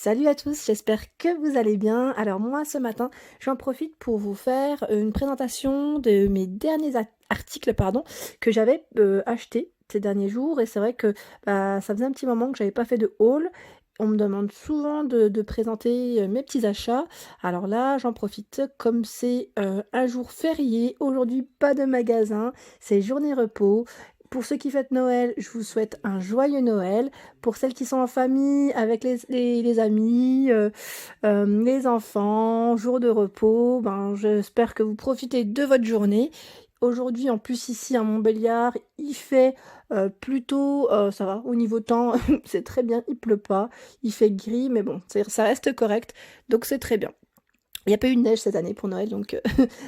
Salut à tous, j'espère que vous allez bien. Alors moi ce matin, j'en profite pour vous faire une présentation de mes derniers articles que j'avais achetés ces derniers jours. Et c'est vrai que ça faisait un petit moment que j'avais pas fait de haul. On me demande souvent de présenter mes petits achats. Alors là, j'en profite comme c'est un jour férié. Aujourd'hui, pas de magasin, c'est journée repos. Pour ceux qui fêtent Noël, je vous souhaite un joyeux Noël. Pour celles qui sont en famille, avec les amis, les enfants, jour de repos, j'espère que vous profitez de votre journée. Aujourd'hui, en plus, ici à Montbéliard, il fait plutôt, ça va, au niveau temps, c'est très bien, il pleut pas, il fait gris, mais bon, ça reste correct, donc c'est très bien. Il n'y a pas eu de neige cette année pour Noël, donc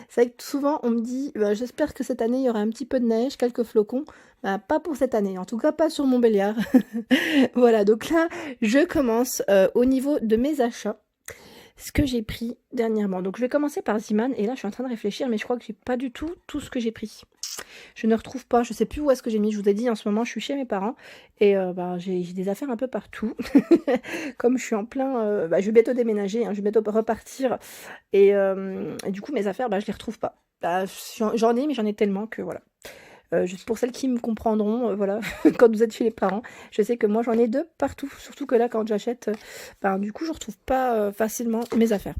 c'est vrai que souvent on me dit j'espère que cette année il y aura un petit peu de neige, quelques flocons. Pas pour cette année, en tout cas pas sur Montbéliard. Voilà, donc là je commence au niveau de mes achats. Ce que j'ai pris dernièrement. Donc je vais commencer par Ziman et là je suis en train de réfléchir, mais je crois que j'ai pas du tout ce que j'ai pris. Je ne retrouve pas, je sais plus où est-ce que j'ai mis. Je vous ai dit en ce moment je suis chez mes parents et j'ai des affaires un peu partout. Comme je suis en plein, je vais bientôt déménager, hein, je vais bientôt repartir et du coup mes affaires je les retrouve pas. J'en ai mais j'en ai tellement que voilà. Juste pour celles qui me comprendront, voilà, quand vous êtes chez les parents, je sais que moi j'en ai deux partout, surtout que là quand j'achète, du coup je retrouve pas facilement mes affaires.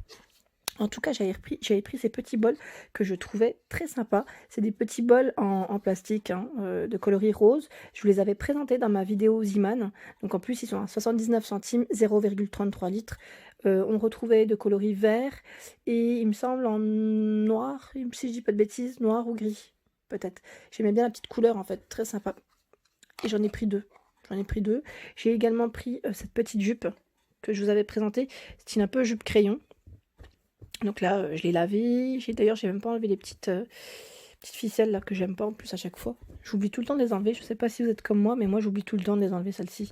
En tout cas, j'avais pris ces petits bols que je trouvais très sympas. C'est des petits bols en plastique de coloris rose. Je vous les avais présentés dans ma vidéo Ziman. Donc en plus, ils sont à 79 centimes, 0,33 litres. On retrouvait de coloris vert et il me semble en noir, si je dis pas de bêtises, noir ou gris, peut-être. J'aimais bien la petite couleur en fait, très sympa. Et j'en ai pris deux. J'ai également pris cette petite jupe que je vous avais présentée. C'est un peu jupe crayon. Donc là, je l'ai lavé. D'ailleurs, j'ai même pas enlevé les petites ficelles là que j'aime pas en plus à chaque fois. J'oublie tout le temps de les enlever. Je sais pas si vous êtes comme moi, mais moi j'oublie tout le temps de les enlever, celle-ci.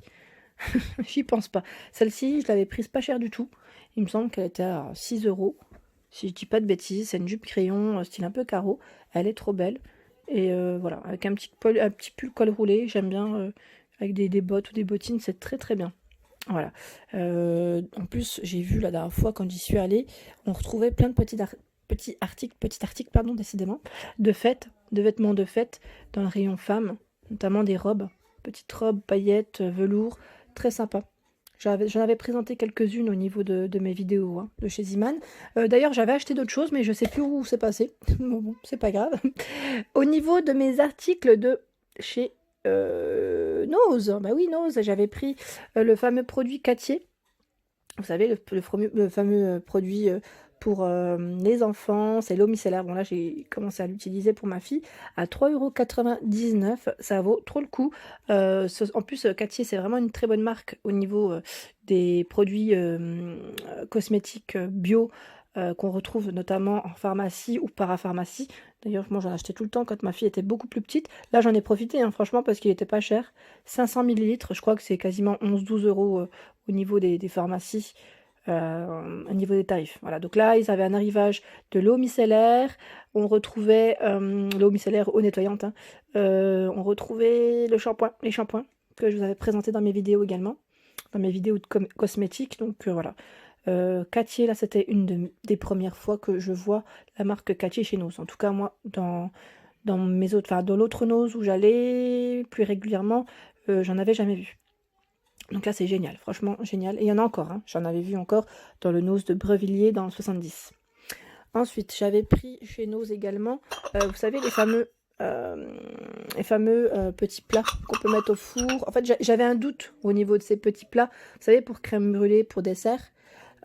J'y pense pas. Celle-ci, je l'avais prise pas cher du tout. Il me semble qu'elle était à 6 euros. Si je dis pas de bêtises, c'est une jupe crayon style un peu carreau. Elle est trop belle. Et voilà, avec un petit pull col roulé. J'aime bien avec des bottes ou des bottines, c'est très très bien. Voilà. En plus, j'ai vu la dernière fois quand j'y suis allée, on retrouvait plein de petits articles, décidément, de fête, de vêtements de fête dans le rayon femmes, notamment des robes, petites robes, paillettes, velours, très sympa. J'en avais présenté quelques-unes au niveau de mes vidéos de chez Ziman. D'ailleurs, j'avais acheté d'autres choses, mais je sais plus où c'est passé. Bon, c'est pas grave. Au niveau de mes articles de chez Nose, oui, Nose, j'avais pris le fameux produit Cattier. Vous savez, le fameux produit pour les enfants, c'est l'eau micellaire. Bon, là, j'ai commencé à l'utiliser pour ma fille à 3,99 €. Ça vaut trop le coup. En plus, Cattier, c'est vraiment une très bonne marque au niveau des produits cosmétiques bio qu'on retrouve notamment en pharmacie ou parapharmacie. D'ailleurs, moi, j'en achetais tout le temps quand ma fille était beaucoup plus petite. Là, j'en ai profité, franchement, parce qu'il était pas cher. 500 millilitres, je crois que c'est quasiment 11-12 € au niveau des pharmacies, au niveau des tarifs. Voilà, donc là, ils avaient un arrivage de l'eau micellaire. On retrouvait l'eau micellaire eau nettoyante. On retrouvait les shampoings que je vous avais présentés dans mes vidéos également, dans mes vidéos de cosmétiques. Donc voilà. Cattier, là, c'était des premières fois que je vois la marque Cattier chez Nose. En tout cas, moi, dans l'autre Nose où j'allais plus régulièrement, j'en avais jamais vu. Donc là, c'est génial, franchement génial. Et il y en a encore, j'en avais vu encore dans le Nose de Brevilliers dans le 70. Ensuite, j'avais pris chez Nose également, vous savez, les fameux petits plats qu'on peut mettre au four. En fait, j'avais un doute au niveau de ces petits plats, vous savez, pour crème brûlée, pour dessert.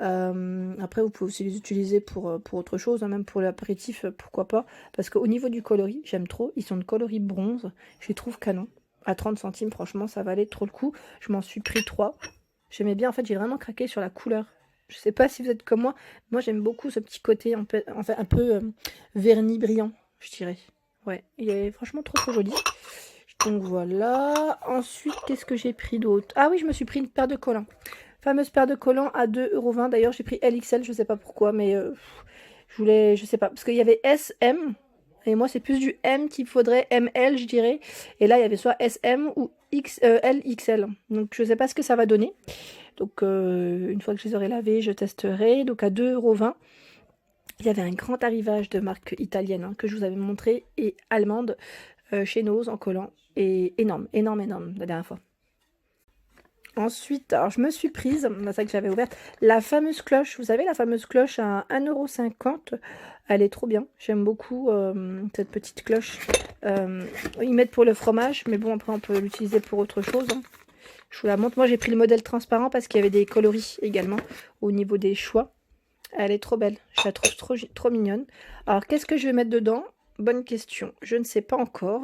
Après, vous pouvez aussi les utiliser pour autre chose, même pour l'apéritif, pourquoi pas. Parce qu'au niveau du coloris, j'aime trop. Ils sont de coloris bronze. Je les trouve canon. À 30 centimes, franchement, ça valait trop le coup. Je m'en suis pris 3. J'aimais bien, en fait, j'ai vraiment craqué sur la couleur. Je sais pas si vous êtes comme moi. Moi, j'aime beaucoup ce petit côté un peu vernis brillant, je dirais. Ouais, il est franchement trop joli. Donc voilà. Ensuite, qu'est-ce que j'ai pris d'autre? Ah oui, je me suis pris une paire de collants. Fameuse paire de collants à 2,20 €. D'ailleurs, j'ai pris LXL, je sais pas pourquoi, mais je sais pas. Parce qu'il y avait SM, et moi, c'est plus du M qu'il faudrait, ML, je dirais. Et là, il y avait soit SM ou LXL. Donc, je sais pas ce que ça va donner. Donc une fois que je les aurai lavés, je testerai. Donc à 2,20 €. Il y avait un grand arrivage de marque italienne hein, que je vous avais montré et allemande chez Nose en collant. Et énorme, énorme, énorme la dernière fois. Ensuite, alors je me suis prise, c'est ça que j'avais ouverte, la fameuse cloche. Vous savez, la fameuse cloche à 1,50 €. Elle est trop bien. J'aime beaucoup cette petite cloche. Ils mettent pour le fromage, mais bon, après on peut l'utiliser pour autre chose. Hein. Je vous la montre. Moi, j'ai pris le modèle transparent parce qu'il y avait des coloris également au niveau des choix. Elle est trop belle. Je la trouve trop mignonne. Alors, qu'est-ce que je vais mettre dedans? Bonne question. Je ne sais pas encore.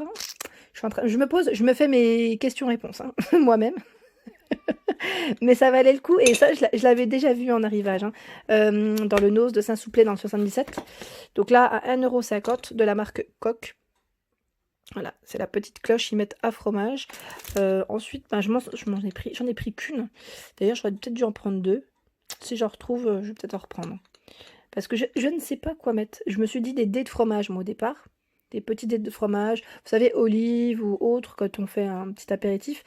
Je me fais mes questions-réponses hein, moi-même. Mais ça valait le coup. Et ça, je l'avais déjà vu en arrivage. Hein, dans le Nose de Saint-Souplet dans le 77. Donc là, à 1,50 € de la marque Coq. Voilà, c'est la petite cloche, ils mettent à fromage. Ensuite, ben, j'en ai pris qu'une. D'ailleurs, j'aurais peut-être dû en prendre deux. Si j'en retrouve, je vais peut-être en reprendre. Parce que je ne sais pas quoi mettre. Je me suis dit des dés de fromage, moi, au départ. Des petits dés de fromage. Vous savez, olives ou autres, quand on fait un petit apéritif.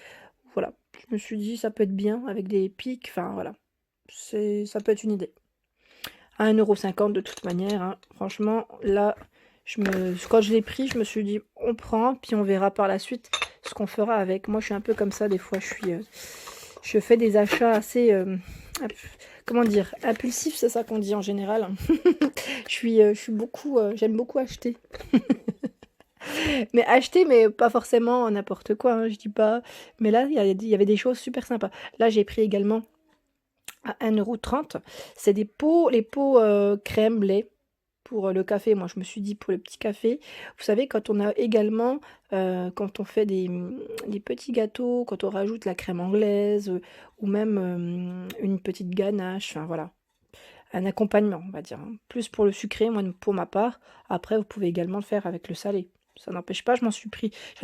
Voilà, je me suis dit, ça peut être bien avec des pics. Enfin, voilà, ça peut être une idée. À 1,50 € de toute manière. Hein. Franchement, là... Quand je l'ai pris, je me suis dit, on prend, puis on verra par la suite ce qu'on fera avec. Moi, je suis un peu comme ça, des fois, je fais des achats assez, comment dire, impulsifs, c'est ça qu'on dit en général. je suis beaucoup, j'aime beaucoup acheter. Mais acheter, mais pas forcément n'importe quoi, hein, je dis pas. Mais là, il y avait des choses super sympas. Là, j'ai pris également à 1,30 €. C'est des pots, les pots crème lait. Pour le café, moi je me suis dit pour le petit café, vous savez quand on a également, quand on fait des petits gâteaux, quand on rajoute la crème anglaise, ou même une petite ganache, enfin voilà, un accompagnement on va dire, hein. Plus pour le sucré, moi pour ma part, après vous pouvez également le faire avec le salé, ça n'empêche pas, j'en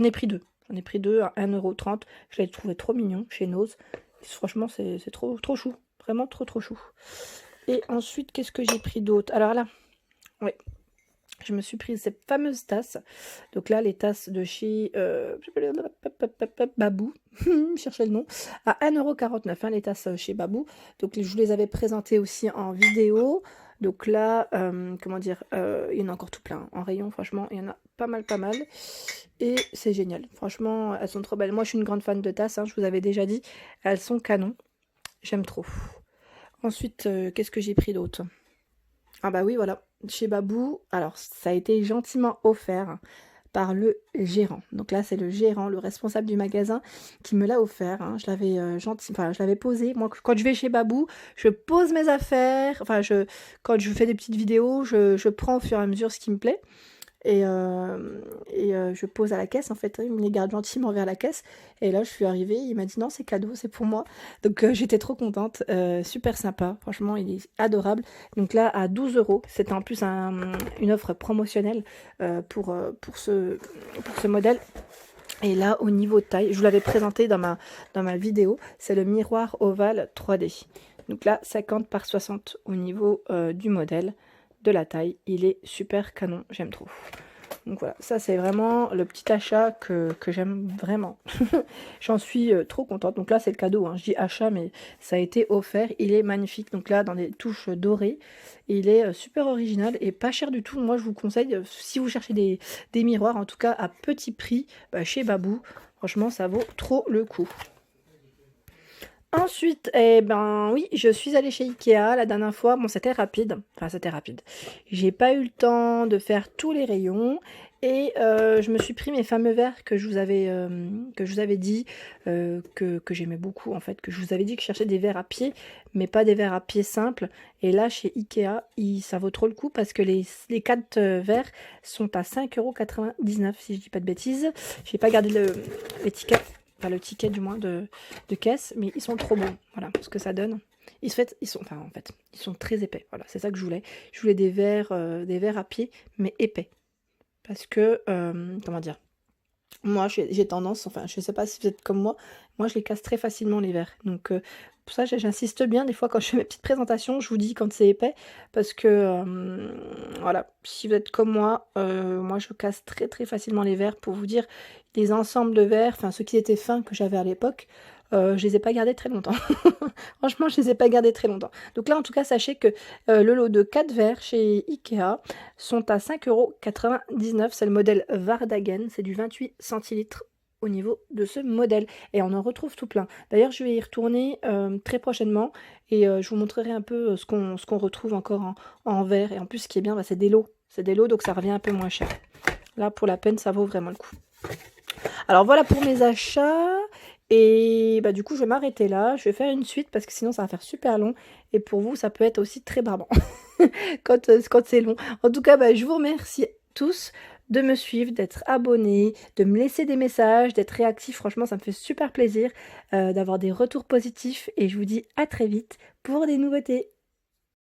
ai pris deux à 1,30 €, je l'ai trouvé trop mignon chez Nose, franchement c'est trop chou, vraiment trop chou. Et ensuite qu'est-ce que j'ai pris d'autre? Alors là, oui, je me suis prise cette fameuse tasse. Donc là, les tasses de chez Babou, je cherchais le nom, à 1,49 € hein, les tasses chez Babou. Donc je vous les avais présentées aussi en vidéo. Donc là, comment dire, il y en a encore tout plein en rayon, franchement, il y en a pas mal. Et c'est génial, franchement, elles sont trop belles. Moi, je suis une grande fan de tasses, hein, je vous avais déjà dit, elles sont canon, j'aime trop. Ensuite, qu'est-ce que j'ai pris d'autre? Ah bah oui, voilà, chez Babou, alors ça a été gentiment offert par le gérant. Donc là, c'est le gérant, le responsable du magasin qui me l'a offert. Hein. Je l'avais je l'avais posé. Moi, quand je vais chez Babou, je pose mes affaires. Enfin, quand je fais des petites vidéos, je prends au fur et à mesure ce qui me plaît. Et je pose à la caisse, en fait, il me les garde gentiment vers la caisse. Et là, je suis arrivée, il m'a dit non, c'est cadeau, c'est pour moi. Donc j'étais trop contente, super sympa, franchement, il est adorable. Donc là, à 12 €, c'était en plus une offre promotionnelle pour ce modèle. Et là, au niveau taille, je vous l'avais présenté dans ma vidéo, c'est le miroir ovale 3D. Donc là, 50 par 60 au niveau du modèle. De la taille, il est super canon, j'aime trop. Donc voilà, ça c'est vraiment le petit achat que j'aime vraiment. J'en suis trop contente. Donc là c'est le cadeau, hein. Je dis achat mais ça a été offert, il est magnifique. Donc là dans des touches dorées, il est super original et pas cher du tout. Moi je vous conseille, si vous cherchez des miroirs, en tout cas à petit prix, chez Babou, franchement ça vaut trop le coup. Ensuite, eh ben oui, je suis allée chez Ikea la dernière fois. Bon, c'était rapide. Enfin, c'était rapide. J'ai pas eu le temps de faire tous les rayons. Et je me suis pris mes fameux verres que je vous avais dit que j'aimais beaucoup en fait. Que je vous avais dit que je cherchais des verres à pied, mais pas des verres à pied simples. Et là, chez Ikea, ça vaut trop le coup parce que les 4 verres sont à 5,99 € si je dis pas de bêtises. J'ai pas gardé l'étiquette. Enfin, le ticket du moins de caisse, mais ils sont trop bons, voilà ce que ça donne. Ils sont très épais, voilà, c'est ça que je voulais. Je voulais des verres à pied, mais épais. Parce que, comment dire, moi j'ai tendance, enfin je sais pas si vous êtes comme moi je les casse très facilement les verres. Donc pour ça j'insiste bien, des fois quand je fais mes petites présentations, je vous dis quand c'est épais, parce que voilà, si vous êtes comme moi je casse très facilement les verres. Pour vous dire, les ensembles de verres, enfin ceux qui étaient fins que j'avais à l'époque, je les ai pas gardés très longtemps. Franchement, je les ai pas gardés très longtemps. Donc là, en tout cas, sachez que le lot de 4 verres chez Ikea sont à 5,99 €. C'est le modèle Vardagen, c'est du 28 centilitres au niveau de ce modèle. Et on en retrouve tout plein. D'ailleurs, je vais y retourner très prochainement et je vous montrerai un peu ce qu'on retrouve encore en verre. Et en plus, ce qui est bien, bah, c'est des lots. C'est des lots, donc ça revient un peu moins cher. Là, pour la peine, ça vaut vraiment le coup. Alors voilà pour mes achats. Et bah, du coup, je vais m'arrêter là. Je vais faire une suite parce que sinon, ça va faire super long. Et pour vous, ça peut être aussi très barbant quand c'est long. En tout cas, bah, je vous remercie tous de me suivre, d'être abonnés, de me laisser des messages, d'être réactifs. Franchement, ça me fait super plaisir d'avoir des retours positifs. Et je vous dis à très vite pour des nouveautés.